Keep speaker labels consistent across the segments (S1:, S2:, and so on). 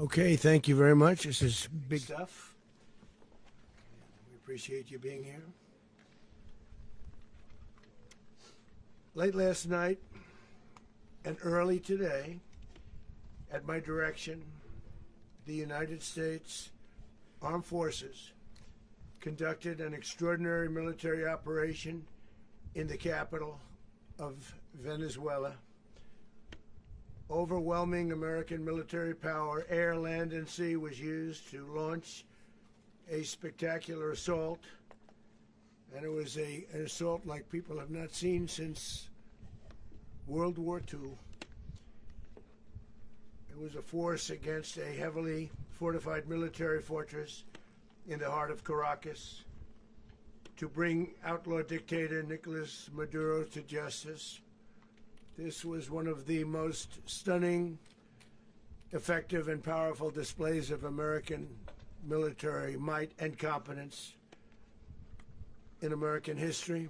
S1: Okay, thank you very much. This is big stuff. We appreciate you being here. Late last night and early today, at my direction, the United States Armed Forces conducted an extraordinary military operation in the capital of Venezuela. Overwhelming American military power, air, land, and sea, was used to launch a spectacular assault. And it was an assault like people have not seen since World War II. It was a force against a heavily fortified military fortress in the heart of Caracas to bring outlaw dictator Nicolas Maduro to justice. This was one of the most stunning, effective, and powerful displays of American military might and competence in American history.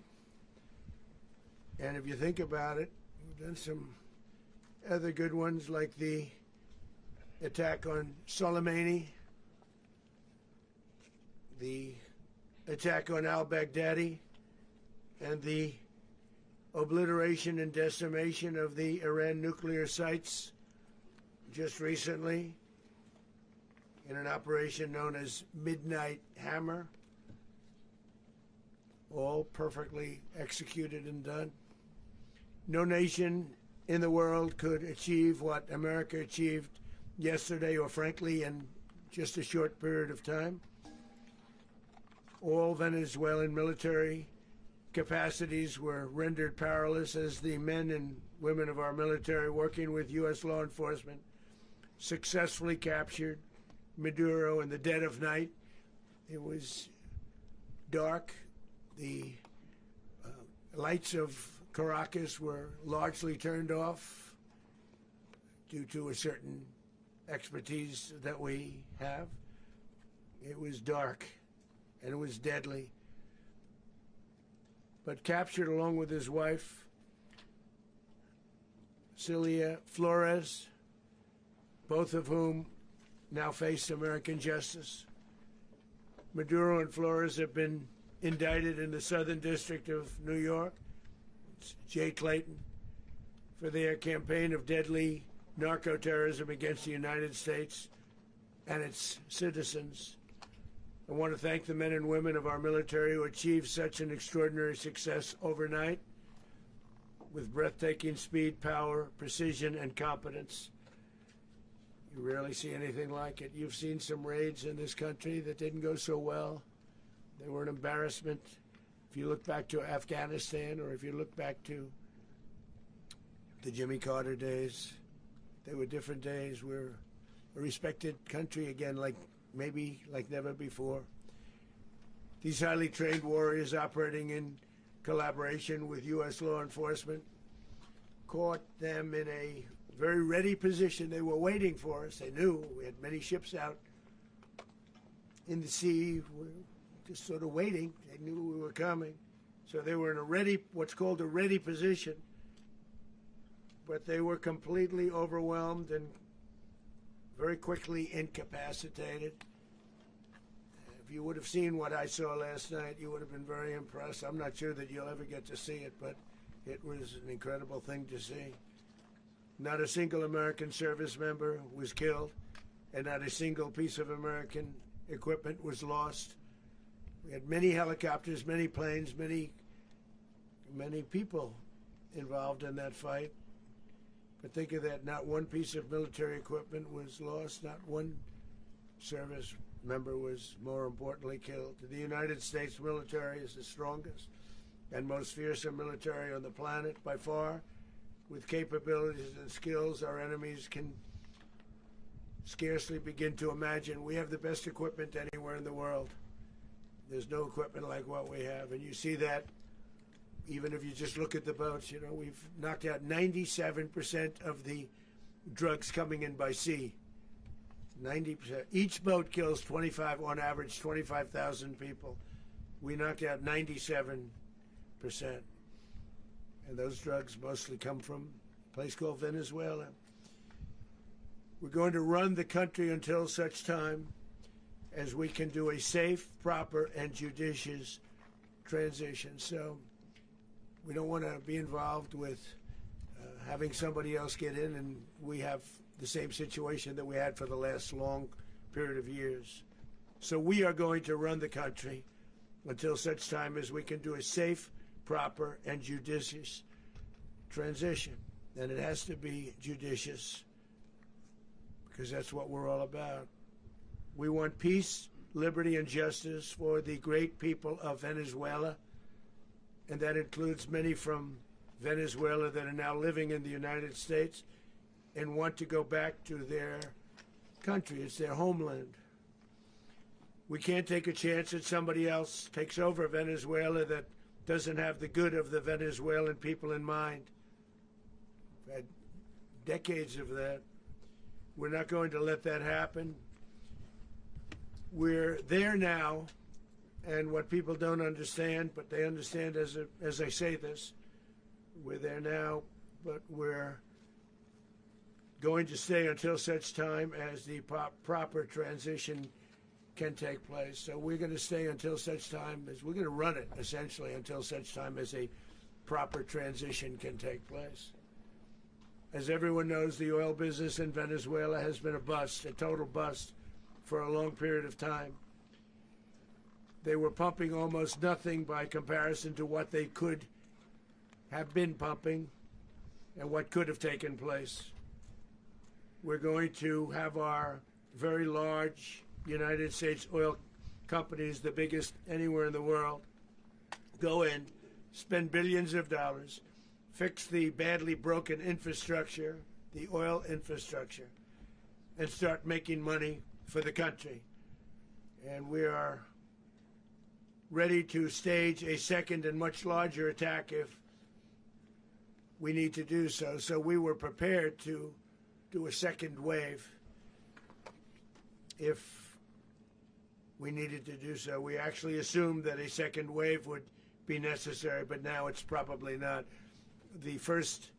S1: And if you think about it, we've done some other good ones, like the attack on Soleimani, the attack on al-Baghdadi, and the obliteration and decimation of the Iran nuclear sites just recently in an operation known as Midnight Hammer. All perfectly executed and done. No nation in the world could achieve what America achieved yesterday, or frankly in just a short period of time. All Venezuelan military capacities were rendered powerless as the men and women of our military, working with U.S. law enforcement, successfully captured Maduro in the dead of night. It was dark. The lights of Caracas were largely turned off due to a certain expertise that we have. It was dark and it was deadly. But captured along with his wife, Celia Flores, both of whom now face American justice. Maduro and Flores have been indicted in the Southern District of New York, it's Jay Clayton, for their campaign of deadly narco-terrorism against the United States and its citizens. I want to thank the men and women of our military who achieved such an extraordinary success overnight with breathtaking speed, power, precision, and competence. You rarely see anything like it. You've seen some raids in this country that didn't go so well. They were an embarrassment. If you look back to Afghanistan, or if you look back to the Jimmy Carter days, they were different days. We're a respected country again, maybe like never before. These highly trained warriors, operating in collaboration with U.S. law enforcement, caught them in a very ready position. They were waiting for us. They knew we had many ships out in the sea, just sort of waiting. They knew we were coming. So they were in what's called a ready position. But they were completely overwhelmed and very quickly incapacitated. If you would have seen what I saw last night, you would have been very impressed. I'm not sure that you'll ever get to see it, but it was an incredible thing to see. Not a single American service member was killed, and not a single piece of American equipment was lost. We had many helicopters, many planes, many people involved in that fight. But think of that, not one piece of military equipment was lost, not one service member was, more importantly, killed. The United States military is the strongest and most fearsome military on the planet by far, with capabilities and skills our enemies can scarcely begin to imagine. We have the best equipment anywhere in the world. There's no equipment like what we have, and you see that even if you just look at the boats. You know, we've knocked out 97% of the drugs coming in by sea. 90%. Each boat kills on average 25,000 people. We knocked out 97%. And those drugs mostly come from a place called Venezuela. We're going to run the country until such time as we can do a safe, proper, and judicious transition. So we don't want to be involved with having somebody else get in and we have the same situation that we had for the last long period of years. So we are going to run the country until such time as we can do a safe, proper, and judicious transition. And it has to be judicious because that's what we're all about. We want peace, liberty, and justice for the great people of Venezuela, and that includes many from Venezuela that are now living in the United States and want to go back to their country. It's their homeland. We can't take a chance that somebody else takes over Venezuela that doesn't have the good of the Venezuelan people in mind. We've had decades of that. We're not going to let that happen. We're there now, and what people don't understand, but they understand as I say this, we're there now, but we're going to stay until such time as the proper transition can take place. So we're going to stay until such time as we're going to run it, essentially, until such time as a proper transition can take place. As everyone knows, the oil business in Venezuela has been a bust, a total bust, for a long period of time. They were pumping almost nothing by comparison to what they could have been pumping and what could have taken place. We're going to have our very large United States oil companies, the biggest anywhere in the world, go in, spend billions of dollars, fix the badly broken infrastructure, the oil infrastructure, and start making money for the country. And we are ready to stage a second and much larger attack if we need to do so. So we were prepared to do a second wave if we needed to do so. We actually assumed that a second wave would be necessary, but now it's probably not. The first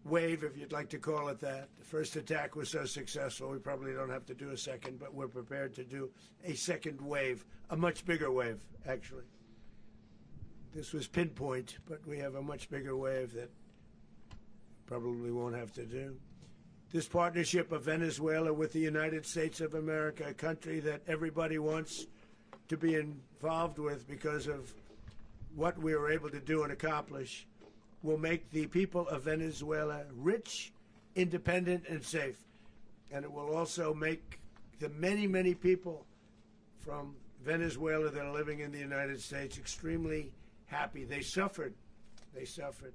S1: wave, if you'd like to call it that, the first attack was so successful, we probably don't have to do a second, but we're prepared to do a second wave, a much bigger wave, actually. This was pinpoint, but we have a much bigger wave that probably won't have to do. This partnership of Venezuela with the United States of America, a country that everybody wants to be involved with because of what we were able to do and accomplish, will make the people of Venezuela rich, independent, and safe. And it will also make the many, many people from Venezuela that are living in the United States extremely happy. They suffered. They suffered.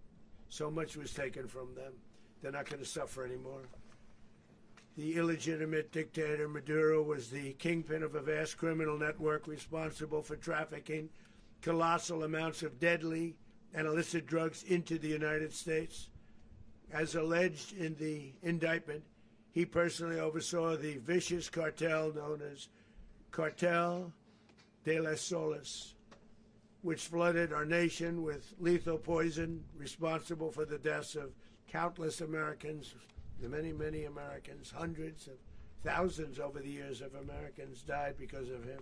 S1: So much was taken from them. They're not going to suffer anymore. The illegitimate dictator Maduro was the kingpin of a vast criminal network responsible for trafficking colossal amounts of deadly and illicit drugs into the United States. As alleged in the indictment, he personally oversaw the vicious cartel known as Cartel de las Solas, which flooded our nation with lethal poison, responsible for the deaths of countless Americans, many, many Americans. Hundreds of thousands over the years of Americans died because of him.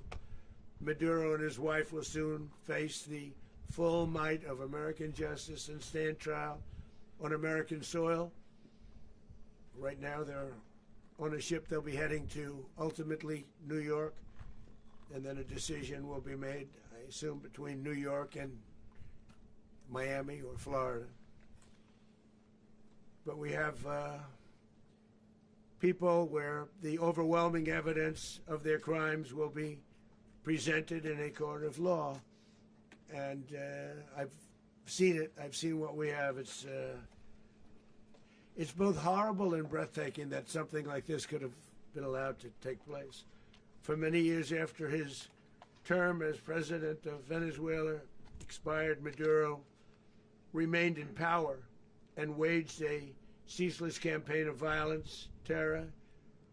S1: Maduro and his wife will soon face the full might of American justice and stand trial on American soil. Right now they're on a ship. They'll be heading to ultimately New York, and then a decision will be made, I assume, between New York and Miami or Florida. But we have people where the overwhelming evidence of their crimes will be presented in a court of law. And I've seen it. I've seen what we have. It's both horrible and breathtaking that something like this could have been allowed to take place. For many years after his term as president of Venezuela expired, Maduro remained in power and waged a ceaseless campaign of violence, terror,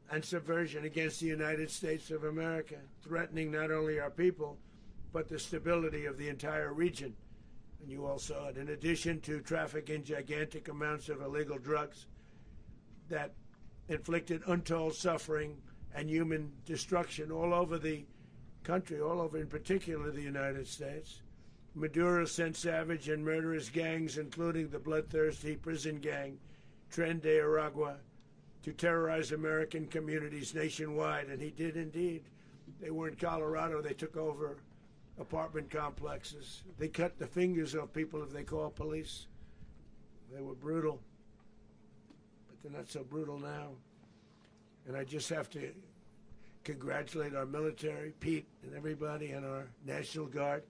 S1: and subversion against the United States of America, threatening not only our people, but the stability of the entire region. And you all saw it. In addition to trafficking gigantic amounts of illegal drugs that inflicted untold suffering and human destruction all over the country, all over, in particular, the United States. Maduro sent savage and murderous gangs, including the bloodthirsty prison gang, Tren de Aragua, to terrorize American communities nationwide, and he did indeed. They were in Colorado. They took over apartment complexes. They cut the fingers off people if they called police. They were brutal, but they're not so brutal now. And I just have to congratulate our military, Pete and everybody, and our National Guard,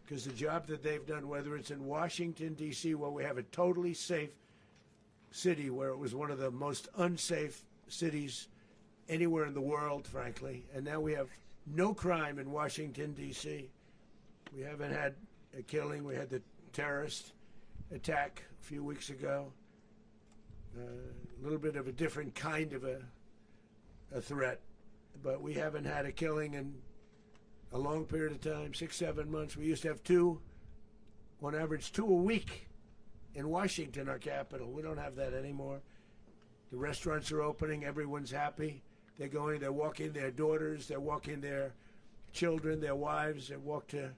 S1: because the job that they've done, whether it's in Washington, D.C., where we have a totally safe city, where it was one of the most unsafe cities anywhere in the world, frankly, and now we have no crime in Washington, D.C. We haven't had a killing. We had the terrorist attack a few weeks ago. A little bit of a different kind of a threat, but we haven't had a killing in a long period of time, 6, 7 months. We used to have two, on average, 2 a week in Washington, our capital. We don't have that anymore. The restaurants are opening. Everyone's happy. They're going, they're walking their daughters, they're walking their children, their wives. They walk to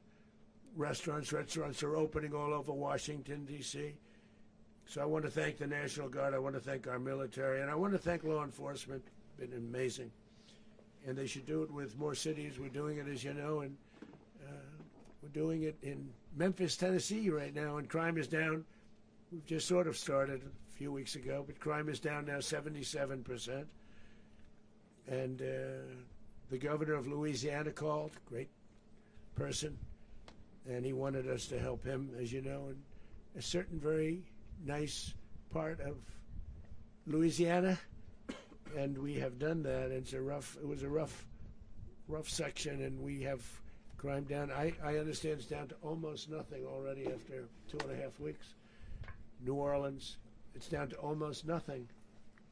S1: restaurants. Restaurants are opening all over Washington, D.C. So I want to thank the National Guard. I want to thank our military. And I want to thank law enforcement. It's been amazing. And they should do it with more cities. We're doing it, as you know, and we're doing it in Memphis, Tennessee right now, and crime is down. We've just sort of started a few weeks ago, but crime is down now 77%. And the governor of Louisiana called, great person, and he wanted us to help him, as you know, in a certain very nice part of Louisiana. And we have done that. It was a rough section, and we have crime down. I understand it's down to almost nothing already after 2.5 weeks. New Orleans, it's down to almost nothing,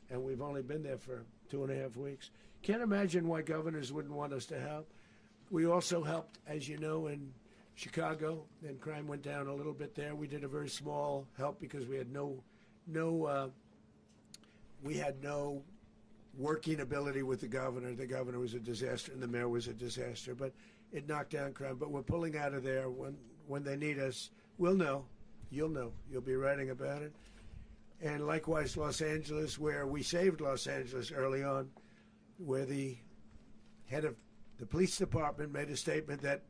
S1: and we've only been there for 2.5 weeks. Can't imagine why governors wouldn't want us to help. We also helped, as you know, in Chicago, and crime went down a little bit there. We did a very small help because we had no working ability with the governor. The governor was a disaster, and the mayor was a disaster. But it knocked down crime. But we're pulling out of there when they need us. We'll know. You'll know. You'll be writing about it. And likewise, Los Angeles, where we saved Los Angeles early on, where the head of the police department made a statement that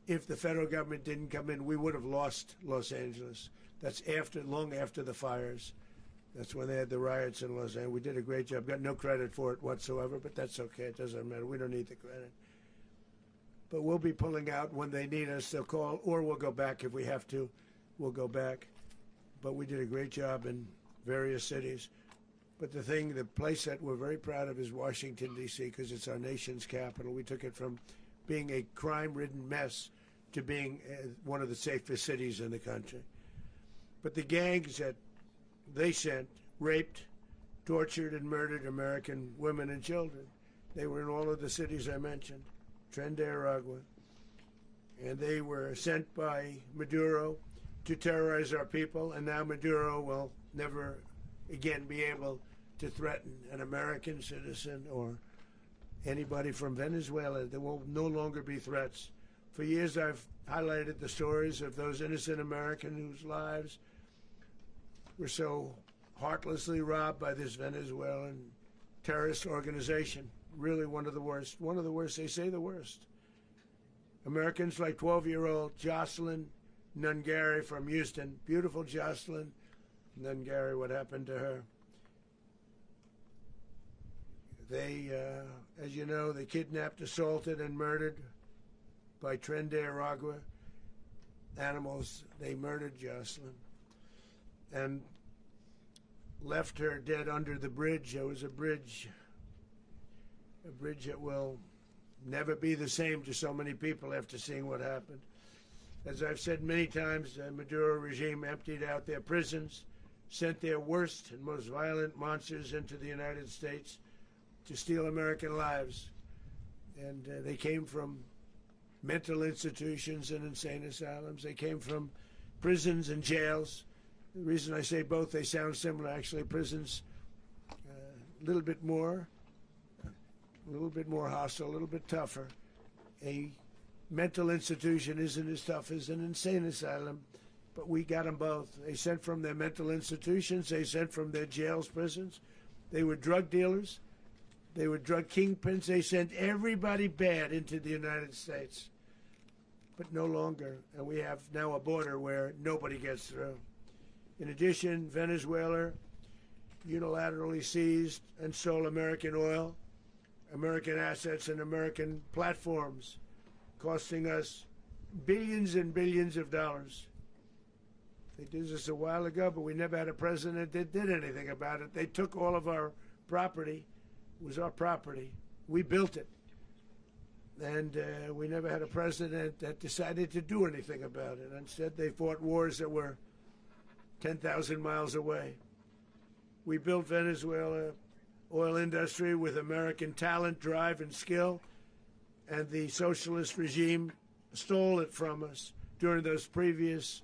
S1: if the federal government didn't come in, we would have lost Los Angeles. That's long after the fires. That's when they had the riots in Los Angeles. We did a great job. Got no credit for it whatsoever, but that's okay. It doesn't matter. We don't need the credit. But we'll be pulling out when they need us. They'll call, or we'll go back if we have to. We'll go back. But we did a great job in various cities. But the place that we're very proud of is Washington, D.C., because it's our nation's capital. We took it from being a crime-ridden mess to being one of the safest cities in the country. But the gangs that they sent raped, tortured, and murdered American women and children. They were in all of the cities I mentioned, Tren de Aragua. And they were sent by Maduro to terrorize our people, and now Maduro will never again be able to threaten an American citizen or anybody from Venezuela. There will no longer be threats. For years I've highlighted the stories of those innocent Americans whose lives were so heartlessly robbed by this Venezuelan terrorist organization. Really one of the worst. One of the worst, they say the worst. Americans like 12-year-old Jocelyn Nungary from Houston. Beautiful Jocelyn Nungary, what happened to her? They, as you know, they kidnapped, assaulted, and murdered by Tren de Aragua animals. They murdered Jocelyn and left her dead under the bridge. There was a bridge that will never be the same to so many people after seeing what happened. As I've said many times, the Maduro regime emptied out their prisons, sent their worst and most violent monsters into the United States to steal American lives. And they came from mental institutions and insane asylums. They came from prisons and jails. The reason I say both, they sound similar. Actually, prisons little bit more hostile, a little bit tougher. A mental institution isn't as tough as an insane asylum, but we got them both. They sent from their mental institutions, they sent from their jails, prisons. They were drug dealers, they were drug kingpins. They sent everybody bad into the United States, but no longer. And we have now a border where nobody gets through. In addition, Venezuela unilaterally seized and stole American oil, American assets, and American platforms, costing us billions and billions of dollars. They did this a while ago, but we never had a president that did anything about it. They took all of our property. It was our property. We built it. And we never had a president that decided to do anything about it. Instead, they fought wars that were 10,000 miles away. We built Venezuela oil industry with American talent, drive, and skill, and the socialist regime stole it from us during those previous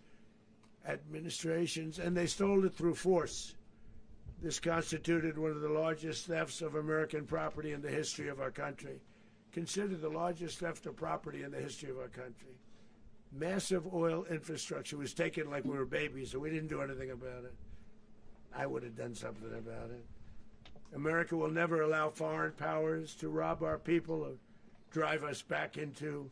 S1: administrations, and they stole it through force. This constituted one of the largest thefts of American property in the history of our country. Considered the largest theft of property in the history of our country. Massive oil infrastructure was taken like we were babies, and we didn't do anything about it. I would have done something about it. America will never allow foreign powers to rob our people or drive us back into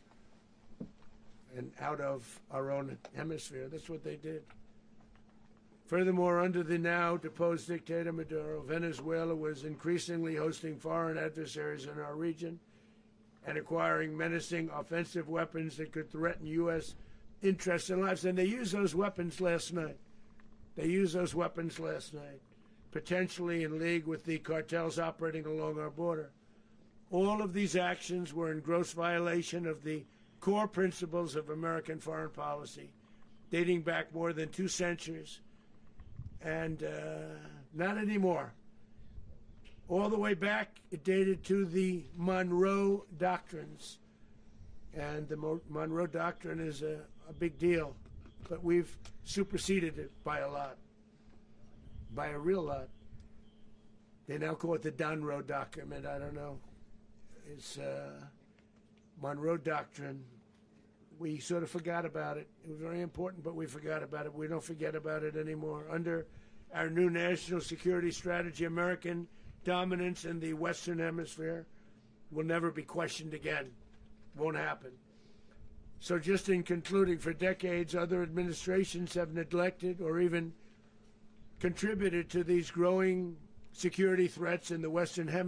S1: and out of our own hemisphere. That's what they did. Furthermore, under the now deposed dictator Maduro, Venezuela was increasingly hosting foreign adversaries in our region and acquiring menacing offensive weapons that could threaten U.S. interests and lives. And they used those weapons last night. Potentially in league with the cartels operating along our border. All of these actions were in gross violation of the core principles of American foreign policy, dating back more than 2 centuries. And not anymore. All the way back, it dated to the Monroe Doctrines. And the Monroe Doctrine is a big deal. But we've superseded it by a lot. By a real lot. They now call it the Monroe Document. I don't know. It's Monroe Doctrine. We sort of forgot about it. It was very important, but we forgot about it. We don't forget about it anymore. Under our new national security strategy, American dominance in the Western Hemisphere will never be questioned again. Won't happen. So just in concluding, for decades, other administrations have neglected or even contributed to these growing security threats in the Western Hemisphere.